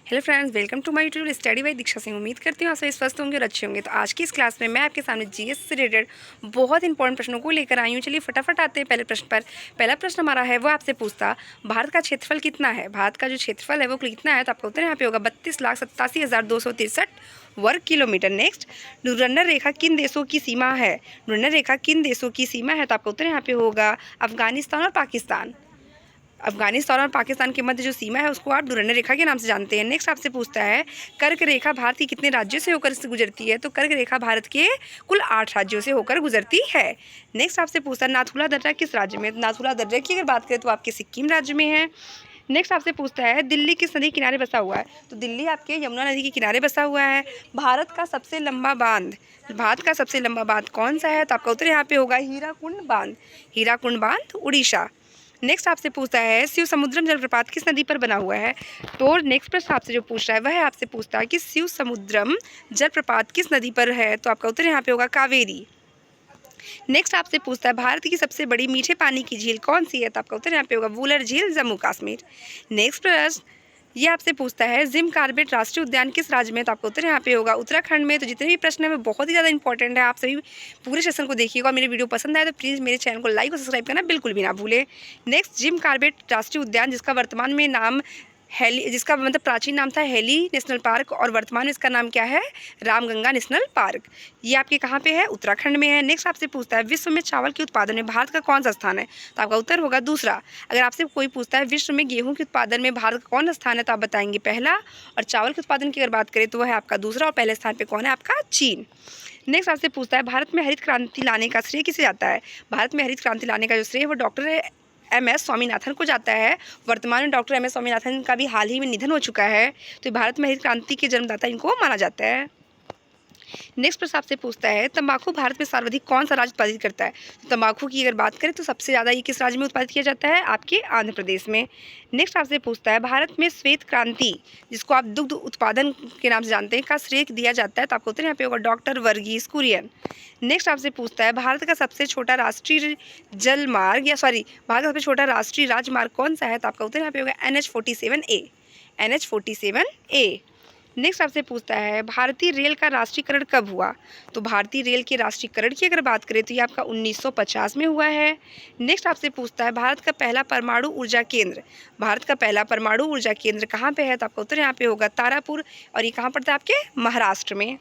Hello friends, welcome to my YouTube study by Diksha Singh. उम्मीद करती हूँ आप सभी स्वस्थ होंगे और अच्छे होंगे। तो आज की इस क्लास में मैं आपके सामने जीएस से रिलेटेड बहुत इंपॉर्टेंट प्रश्नों को लेकर आई हूँ। चलिए फटाफट आते हैं पहले प्रश्न पर। पहला प्रश्न हमारा है, वो आपसे पूछता भारत का क्षेत्रफल कितना है। भारत का जो क्षेत्रफल है वो कितना है, तो आपका उत्तर यहाँ पे होगा 32,87,263 वर्ग किलोमीटर। नेक्स्ट, डुरंडर रेखा किन देशों की सीमा है। डुरंडर रेखा किन देशों की सीमा है, तो आपका उत्तर यहाँ पे होगा अफगानिस्तान और पाकिस्तान। अफगानिस्तान और पाकिस्तान के मध्य जो सीमा है उसको आप डुरंडर रेखा के नाम से जानते हैं। नेक्स्ट आपसे पूछता है, कर्क रेखा भारत के कितने राज्यों से होकर गुजरती है, तो कर्क रेखा भारत के कुल 8 राज्यों से होकर गुजरती है। नेक्स्ट आपसे पूछता है, नाथुला दर्रा किस राज्य में। नाथुला दर्रे की अगर बात करें तो आपके सिक्किम राज्य में है। नेक्स्ट आपसे पूछता है, दिल्ली किस नदी के किनारे बसा हुआ है, तो दिल्ली आपके यमुना नदी के किनारे बसा हुआ है। भारत का सबसे लंबा बांध कौन सा है, तो आपका उत्तर यहाँ पे होगा हीराकुंड बांध। हीराकुंड बांध उड़ीसा। नेक्स्ट आपसे पूछता है, शिव समुद्रम जलप्रपात किस नदी पर बना हुआ है। तो नेक्स्ट प्रश्न आपसे जो पूछ रहा है वह आपसे पूछता है कि शिव समुद्रम जलप्रपात किस नदी पर है, तो आपका उत्तर यहाँ पे होगा कावेरी। नेक्स्ट आपसे पूछता है, भारत की सबसे बड़ी मीठे पानी की झील कौन सी है, तो आपका उत्तर यहाँ पे होगा वुलर झील, जम्मू कश्मीर। नेक्स्ट प्रश्न ये आपसे पूछता है, जिम कार्बेट राष्ट्रीय उद्यान किस राज्य में, तो आपका उत्तर यहाँ पे होगा उत्तराखंड में। तो जितने भी प्रश्न है वो बहुत ही ज़्यादा इंपॉर्टेंट है, आप सभी पूरे सेशन को देखिएगा। मेरी वीडियो पसंद आए तो प्लीज़ मेरे चैनल को लाइक और सब्सक्राइब करना बिल्कुल भी ना भूलें। नेक्स्ट, जिम कार्बेट राष्ट्रीय उद्यान जिसका वर्तमान में नाम जिसका मतलब प्राचीन नाम था हेली नेशनल पार्क और वर्तमान में इसका नाम क्या है, रामगंगा नेशनल पार्क। ये आपके कहाँ पे है, उत्तराखंड में है। नेक्स्ट आपसे पूछता है, विश्व में चावल के उत्पादन में भारत का कौन सा स्थान है, तो आपका उत्तर होगा दूसरा। अगर आपसे कोई पूछता है विश्व में गेहूं के उत्पादन में भारत का कौन सा स्थान है, तो आप बताएंगे पहला। और चावल के उत्पादन की अगर बात करें तो वह है आपका दूसरा, और पहले स्थान पर कौन है, आपका चीन। नेक्स्ट आपसे पूछता है, भारत में हरित क्रांति लाने का श्रेय किसे जाता है। भारत में हरित क्रांति लाने का जो श्रेय वो डॉक्टर एम.एस. स्वामीनाथन को जाता है। वर्तमान में डॉक्टर एम.एस. स्वामीनाथन का भी हाल ही में निधन हो चुका है, तो भारत में हरित क्रांति के जन्मदाता इनको माना जाता है। नेक्स्ट प्रश्न आपसे पूछता है, तंबाकू भारत में सर्वाधिक कौन सा राज्य उत्पादित करता है। तो तंबाकू की अगर बात करें तो सबसे ज़्यादा ये किस राज्य में उत्पादित किया जाता है, आपके आंध्र प्रदेश में। नेक्स्ट आपसे पूछता है, भारत में श्वेत क्रांति जिसको आप दुग्ध उत्पादन के नाम से जानते हैं का श्रेय दिया जाता है, तो आपको उत्तर यहाँ पे होगा डॉक्टर वर्गीस कुरियन। नेक्स्ट आपसे पूछता है, भारत का सबसे छोटा राष्ट्रीय राजमार्ग कौन सा है, तो आपका उत्तर यहाँ पे होगा NH-47A। NH-47A। नेक्स्ट आपसे पूछता है, भारतीय रेल का राष्ट्रीयकरण कब हुआ। तो भारतीय रेल के राष्ट्रीयकरण की अगर बात करें तो ये आपका 1950 में हुआ है। नेक्स्ट आपसे पूछता है, भारत का पहला परमाणु ऊर्जा केंद्र कहाँ पे है, तो आपका उत्तर यहाँ पे होगा तारापुर, और ये कहाँ पड़ता है, आपके महाराष्ट्र में।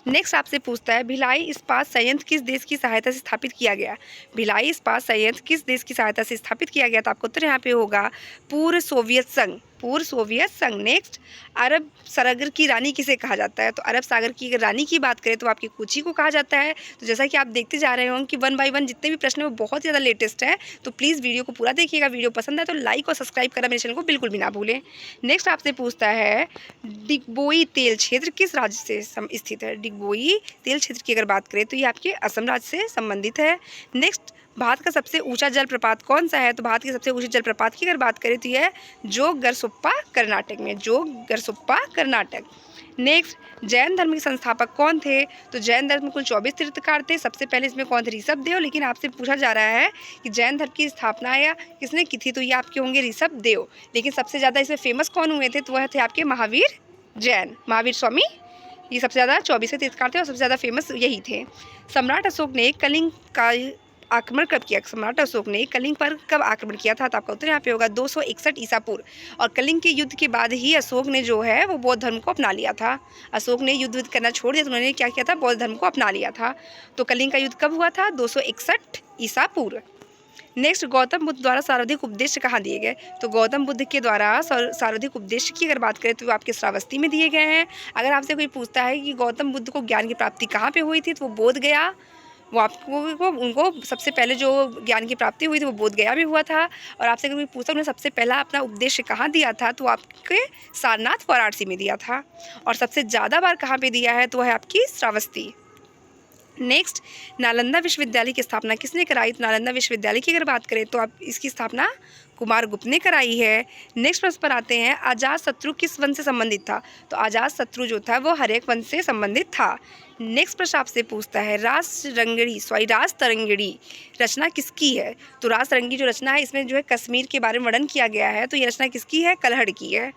नेक्स्ट आपसे पूछता है, भिलाई इस्पात संयंत्र किस देश की सहायता से स्थापित किया गया। भिलाई इस्पात संयंत्र किस देश की सहायता से स्थापित किया गया, तो आपको उत्तर यहाँ पे होगा पूर्व सोवियत संघ। नेक्स्ट, अरब सागर की रानी किसे कहा जाता है। तो अरब सागर की अगर रानी की बात करें तो आपकी कोची को कहा जाता है। तो जैसा कि आप देखते जा रहे होंगे कि 1 बाय 1 जितने भी प्रश्न हैं वो बहुत ज़्यादा लेटेस्ट है, तो प्लीज़ वीडियो को पूरा देखिएगा। वीडियो पसंद है तो लाइक और सब्सक्राइब करना मेरे चैनल को बिल्कुल भी ना भूलें। नेक्स्ट आपसे पूछता है, डिगबोई तेल क्षेत्र किस राज्य से स्थित है। डिगबोई तेल क्षेत्र की अगर बात करें तो ये आपके असम राज्य से संबंधित है। नेक्स्ट, भारत का सबसे ऊंचा जलप्रपात कौन सा है। तो भारत के सबसे ऊंचे जलप्रपात की अगर बात करें तो यह जोगरसुप्पा कर्नाटक। नेक्स्ट, जैन धर्म के संस्थापक कौन थे। तो जैन धर्म में कुल 24 तीर्थकार थे। सबसे पहले इसमें कौन थे, ऋषभदेव। लेकिन आपसे पूछा जा रहा है कि जैन धर्म की स्थापना या किसने की थी, तो ये आपके होंगे ऋषभदेव। लेकिन सबसे ज़्यादा इसमें फेमस कौन हुए थे, तो वह थे आपके महावीर स्वामी। ये सबसे ज़्यादा 24 तीर्थकार थे और सबसे ज़्यादा फेमस यही थे। सम्राट अशोक ने कलिंग का आक्रमण कब किया। सम्राट अशोक ने कलिंग पर कब आक्रमण किया था, तो आपका उत्तर यहाँ पे होगा 261 ईसा पूर्व। और कलिंग के युद्ध के बाद ही अशोक ने जो है वो बौद्ध धर्म को अपना लिया था। अशोक ने युद्ध करना छोड़ दिया तो उन्होंने क्या किया था, बौद्ध धर्म को अपना लिया था। तो कलिंग का युद्ध कब हुआ था, 261 ईसा पूर्व। नेक्स्ट, गौतम बुद्ध द्वारा सर्वाधिक उपदेश कहाँ दिए गए। तो गौतम बुद्ध के द्वारा सर्वाधिक उपदेश की अगर बात करें तो वो आपके श्रावस्ती में दिए गए हैं। अगर आपसे कोई पूछता है कि गौतम बुद्ध को ज्ञान की प्राप्ति कहाँ पे हुई थी, तो वो बोध गया। उनको सबसे पहले जो ज्ञान की प्राप्ति हुई थी वो बोध गया में हुआ था। और आपसे अगर कोई पूछता उन्होंने सबसे पहला अपना उपदेश कहाँ दिया था, तो आपके सारनाथ वाराणसी में दिया था। और सबसे ज़्यादा बार कहाँ पे दिया है, तो वह है आपकी श्रावस्ती। नेक्स्ट, नालंदा विश्वविद्यालय की स्थापना किसने कराई? तो नालंदा विश्वविद्यालय की अगर बात करें तो आप इसकी स्थापना कुमार गुप्त ने कराई है। नेक्स्ट प्रश्न पर आते हैं, अजात शत्रु किस वंश से संबंधित था? तो अजात शत्रु जो था वो हर्यक वंश से संबंधित था। नेक्स्ट प्रश्न आपसे पूछता है, रास तरंगिणी रचना किसकी है? तो रास तरंगी जो रचना है इसमें जो है कश्मीर के बारे में वर्णन किया गया है, तो ये रचना किसकी है? कलहड़ की है।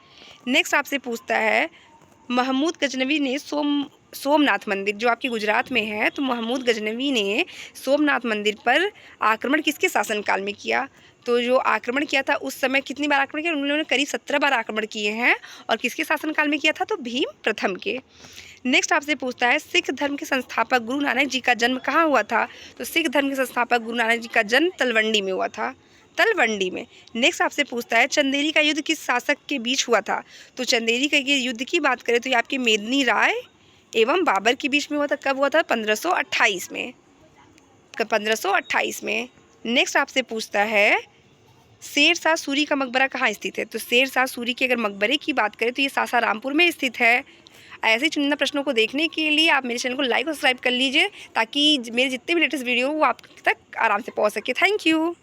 नेक्स्ट आपसे पूछता है, महमूद गजनवी ने सोमनाथ मंदिर जो आपके गुजरात में है, तो महमूद गजनवी ने सोमनाथ मंदिर पर आक्रमण किसके शासनकाल में किया? तो जो आक्रमण किया था उस समय कितनी बार आक्रमण किया? उन्होंने करीब 17 बार आक्रमण किए हैं। और किसके शासनकाल में किया था? तो भीम प्रथम के। नेक्स्ट आपसे पूछता है, सिख धर्म के संस्थापक गुरु नानक जी का जन्म कहाँ हुआ था? तो सिख धर्म के संस्थापक गुरु नानक जी का जन्म तलवंडी में हुआ था, तलवंडी में। नेक्स्ट आपसे पूछता है, चंदेरी का युद्ध किस शासक के बीच हुआ था? तो चंदेरी का ये युद्ध की बात करें तो ये आपके मेदिनी राय एवं बाबर के बीच में हुआ था। कब हुआ था? 1528 में, 1528 में। नेक्स्ट आपसे पूछता है, शेरशाह सूरी का मकबरा कहाँ स्थित है? तो शेरशाह सूरी के अगर मकबरे की बात करें तो ये सासारामपुर में स्थित है। ऐसे चुनिंदा प्रश्नों को देखने के लिए आप मेरे चैनल को लाइक और सब्सक्राइब कर लीजिए, ताकि मेरे जितने भी लेटेस्ट वीडियो वो आप तक आराम से पहुँच सके। Thank you.